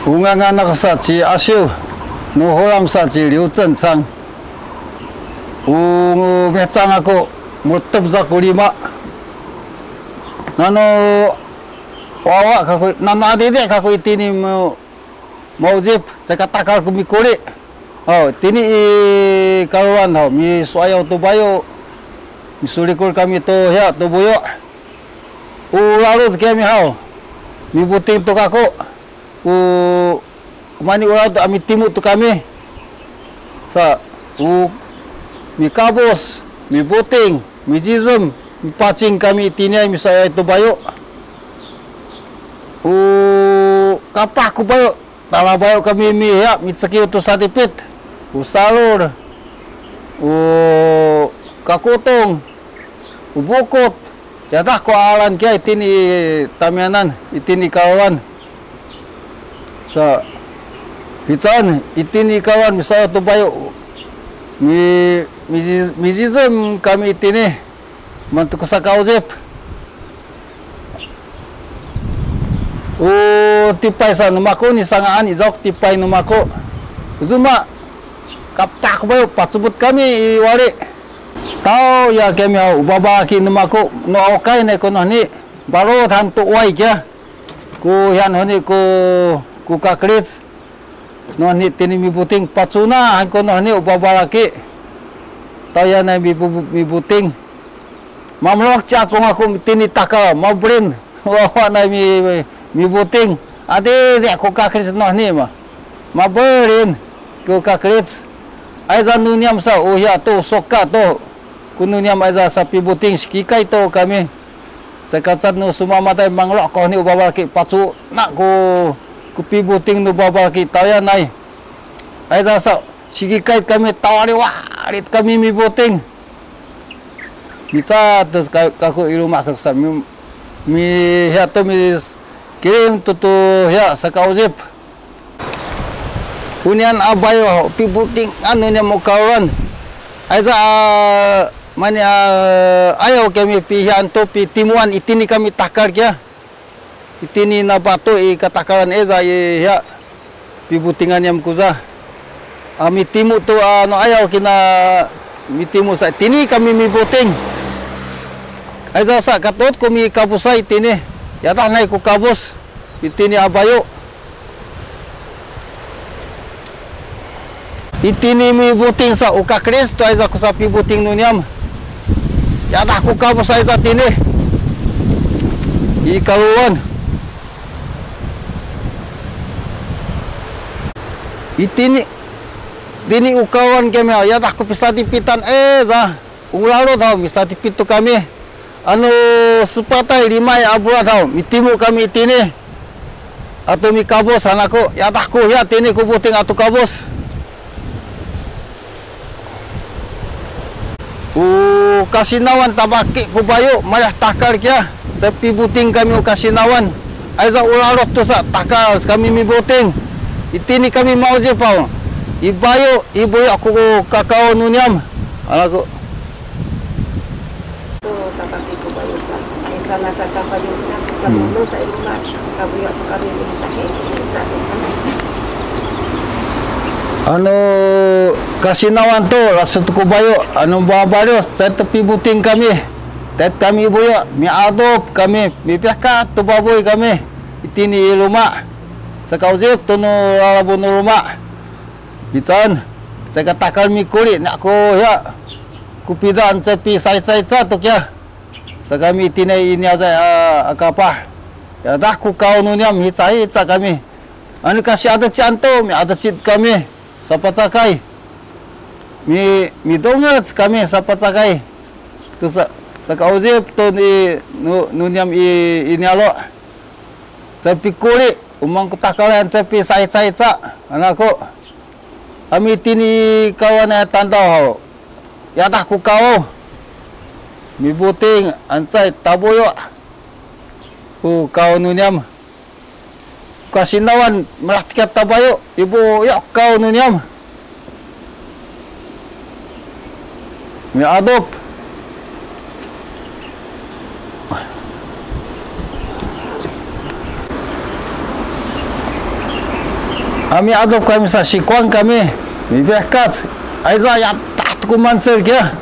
Ungang anak sa ci Asiu, no holam sa ci Liu Zhenchang. Mecang aku murtub zaku 5. Nano wawa kaku nano adede kaku itini mau jip cakap takal ku mikuli. Oh, tini kaluan tau mi suayo tu bayo mi sulikul kami tu ya tu buyo. Lalu kami hau mi buting tu kaku. Mani ulah tu ami timu tu kami. Sa mi kabus, mi buting, mi jizem, mi pacing kami tini mi suayo tu bayo. Kapah ku bayo. Tala bayo kami mi ya mi ceki tu satipit. Salur, kakutong, bukot, jadah ko alan kaya itini tamianan, itini kawan. Sa hitan itini kawan misalnya tu bayo mi jizem kami itini mantu kusakaujep. Tipai sa numako ni sangaan izok tipai numako. Zuma kaptak bayo patsubut kami wali. Tau ya kami ubaba ki numako no okai ne kono ni baro than tu wai kya. Ku yan honi ku kakrits. No ni tini mi buting patsuna kono ni ubaba ki. Tau ya na mi buting. Mamlok cha ko aku tini taka mau brin. Wa na mi buting. Ade de ku kakrits no ni ma. Maberin ku kakrits. Aiza nuniam sa ya to soka to kununiam aiza sapi buting skikai to kami sekacat no semua mata manglok ko ni ubabal ki pacu nak ku pi buting no babal ki taya nai aiza sa skikai kami tawari warit kami mi buting bisa terus kaku iru masuk sa mi ya to mi kirim tutu ya sakauzip Unian abayo pibuting anu ni mo kawan. Aiza mani ayo kami pihan to pi timuan itini kami takar kya. Itini na bato katakaran eza ya pibutingan yam kuza. Ami timu to ano ayo kina mitimu sa tini kami mi buting. Aiza sa katot ko mi kabusay tini. Yata nai ku kabus itini abayo. Itini mi buting sa ukakris to aiza ko sapi buting nuniam. Yata ku kabus aiza tini. Ikaluan. Itini dini ukawan kami yata ku pisati pitan za ulalo tau misati pitu kami. Anu sepatai limai abura tau mitimu kami itini. Atau mi kabus anakku yata ku ya tini ku buting atu kabus. Kasinawan tabaki ku bayo malah takar kya sepi buting kami kasinawan aiza ularok tu sa takar kami mi buting itini kami mau je pau ibayo ibu aku kakao nuniam anakku tu tabaki ku bayo sa aiza na sa kapayo sa mulo sa ilumat kabuyo tu kami mi tahe sa anu kasinawan tu rasut ku bayo anu babarios saya tepi buting kami tet kami buyo mi adop kami mi pihka tu baboy kami itini luma sakauzip tu no lalabun luma bican saya katakan mi kulit nak ko ya ku pidan cepi sai tu kya sakami itini ini aja akapa ya dah ku kau nuniam hicai kami anu kasih ada canto mi ada cit kami Sapa cakai, mi dongat kami sapa cakai, tu sakauzip tu ni nuniam ini alo, cepi kulit, umang kutakalan cepi sai anakku, kami tini kawan tandau, ya dah ku kau, mi buting ancai taboyo, ku kau nuniam. Kasinawan melatikat tabayo ibu ya kau nuniam mi adop Ami adop kami sa sikuan kami. Mi bekat. Aiza ya tak ku mancer kia.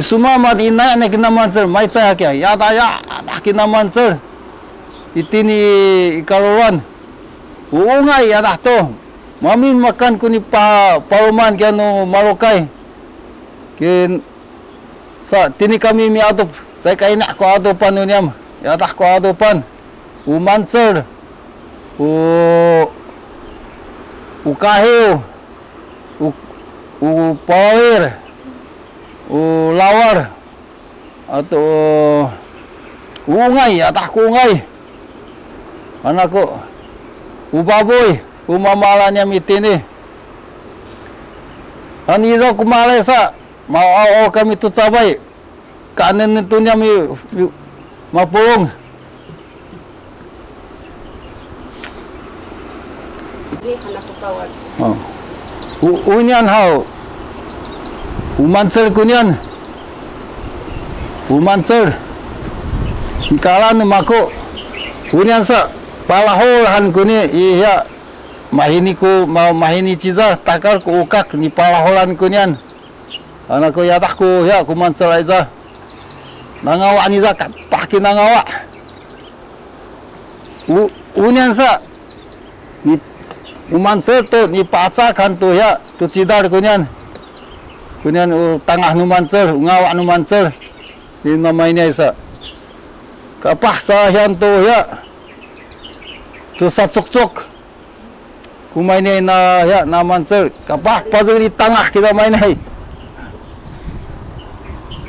Isuma mat ina ne kina mancer mai cha kia. Ya da ya tak kina mancer. Itini ikaluan. Ungai ya dah to. Mami makan kuni paruman kia no Marokai. Kin sa tini kami mi adop. Saya kai nak ko adopan uniam. Ya dah ko adopan. Mancer. Kahil, power, lawar, atau ungai, atak ungai, anakku, baboy, mamalannya mitini, aniza kumalesa, mau kami tu cabai, kanen itu nyami mapulung. Unian hau umancer kunian umancer ikalan mako unian sa palahol han kuni iya mahini ku mau mahini ciza takar ku ukak ni palaholan kunian anako yadah ku ya ku mancer aja nangawa ni za pakai nangawa unian sa ni umancer tu ni paca kan tu ya tu cidar kunyan tangah nu mancer ngawak nu mancer ni namanya isa kapah sahan tu ya tu sacuk-cuk kumainai na ya na mancer kapah pazur di tangah kita mainai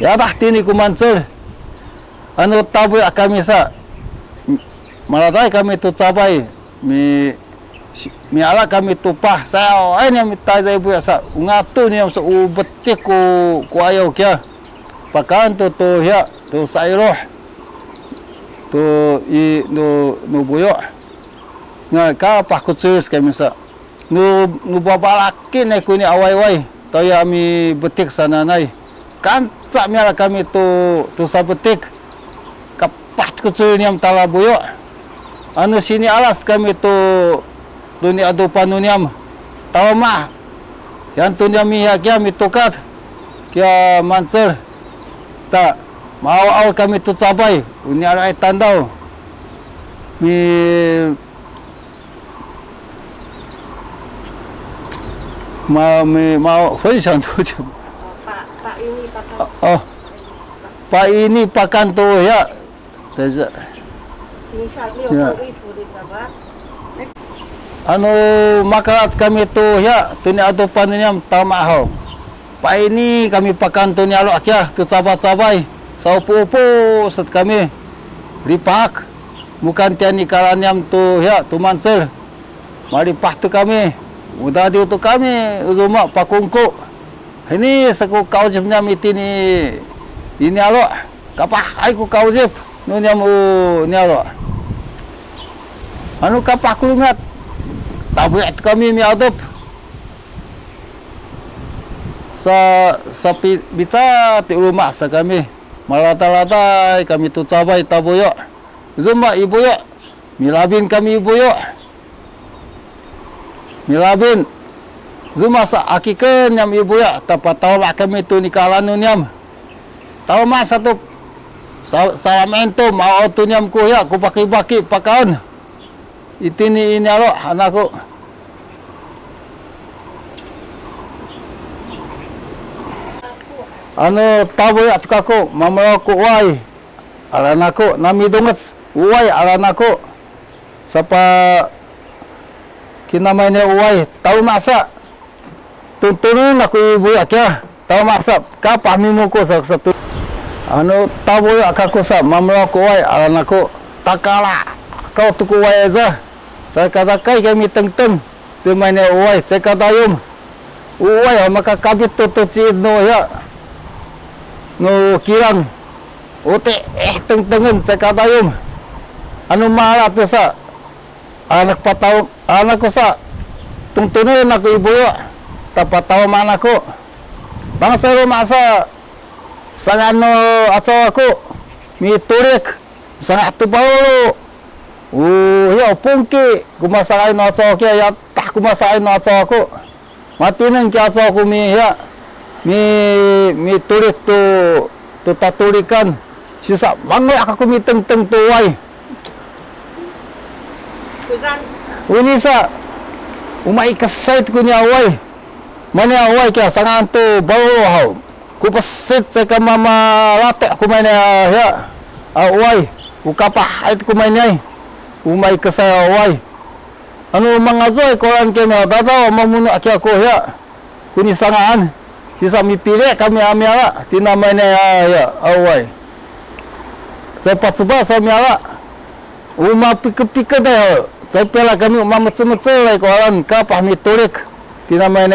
ya dah tini ku mancer anu tabu kami sa maladai kami tu cabai mi ala kami tupah sao ai ni minta zai bu sa ngatu ni so betik ku ayo kia pakan tu ya tu sairoh tu i no buyo nga ka pa kutsus kami sa no babalaki ne ku ni awai to ya mi betik sana nai kan sa mi ala kami tu sa betik kapat kutsus ni am tala buyo anu sini alas kami tu dunia adupan uniam tahu mah yang dunia miha kia mitukat kia mancer tak mau awal kami tu cabai dunia ai tandau mau faham tu pak ini pakan tu ya anu makalat kami tu ya tu ni adupan ni am tamahau pa ini kami pakan tu ni alo akia tu cabai sau pupu set kami ripak bukan tiani kalanyam tu ya tu mancer mari pah tu kami udah di tu kami rumah pakungku ini saku kau jepnya miti ini alo kapah aku kau jep nu nyam ni alo anu kapah kulungat tabuat kami mi adop sapi bisa ti rumah sa kami malata-lata kami tu cabai tabuyo zumba ibu yo milabin kami ibu yo milabin zuma sa akiken nyam ibu ya tapat tahu kami tu nikalan nyam tahu mas satu salamen tu mau tu nyam ku ya ku pakai baki pakaun ini alo anakku anu tabu ya tukaku mamalaku wai alanaku nami donget wai alanaku sapa kinamanya wai tahu masa tunturun aku ibu ya kia tahu masa kapah mimuku satu anu tabu ya kaku sa mamalaku wai alanaku takala kau tuku wai aja saya katakan kami teng-teng tu mainnya uai saya kata yum uai maka kabit tu no ya no kirang ote teng-tengen saya kata yum anu malah tu sa anak patau anak ko sa tungtunin aku ibu ya tapat tahu mana ko bangsa rumah sa sangat no atau aku mi turik sangat tu bau ya pungki kumasakai no so kia ya tak ku masain acaw aku. Mati nang ki acaw aku mi ya. Mi tulis tu tatulikan. Sisa bangun aku mi teng tuai. Kuzan. Ini sa umai kasait ku ni awai. Mana awai kia sangan tu bau hau. Ku pesit saya ke mama latek ku main ya. Awai. Ku kapah ait ku main ai. Umai kasai awai. Anu mangazoi koran kena dada mamunu aki aku ya. Ku ni sangan. Sisa mi pilih kami amiara tina main ya awai. Cepat sebab saya miara. Uma pika-pika dah. Saya pela kami uma macam-macam lai koran kapah mi tulik. Tina main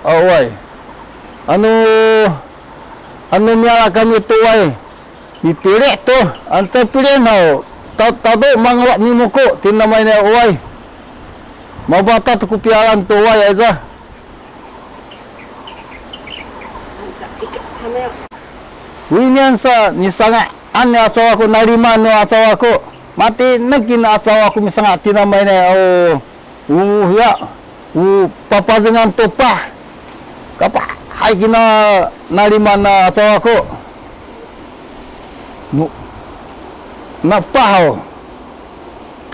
awai. Anu miara kami tuai. Mi pilih tu. Saya pilih nau. Tado manglak mi muku. Tina main awai. Mabata tu kupiaran tuai aja. Winian sa ni sangat ane acaw aku narima no acaw aku mati nekin acaw aku misangat tina main ya papa dengan topah kapah hai kina narima na acaw aku napah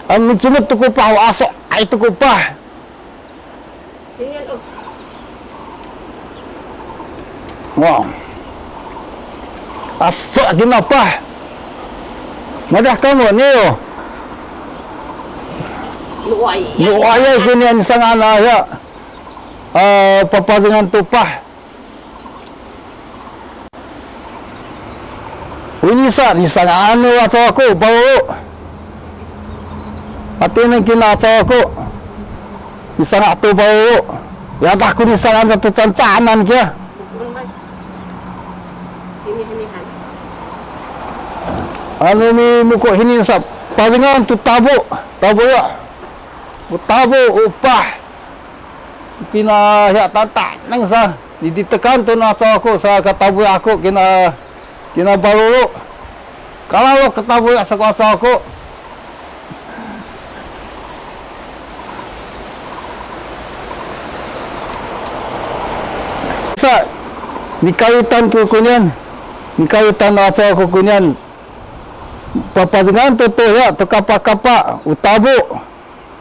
anu cuma tu kupah asok ai tu kupah wow asok kenapa? Madah kamu ni yo. Luai kini yang sangat ya. Papa dengan tupah. Ini ni sangat anu acaw aku bau. Pati ni kena acaw aku. Ni sangat tu bau. Ya tak aku ni sangat satu cancanan kia. Anu mi muko hini sap palingan tu tabu ya tabu upah kina ya tata nang sa ditekan tu na acaw aku sa ka tabu aku kina baru kalau lo ketabu ya sa acaw aku sa nikayutan ku kunyan nikayutan na acaw aku kunyan papa dengan tu ya tu kapak utabu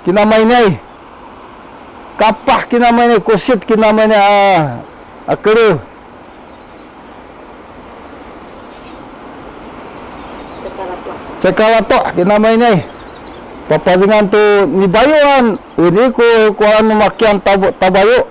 kina mainai kapah kina mainai kusit kina mainai akere cekalato kina mainai papa dengan tu ni bayuan ini ku anu makian tabayu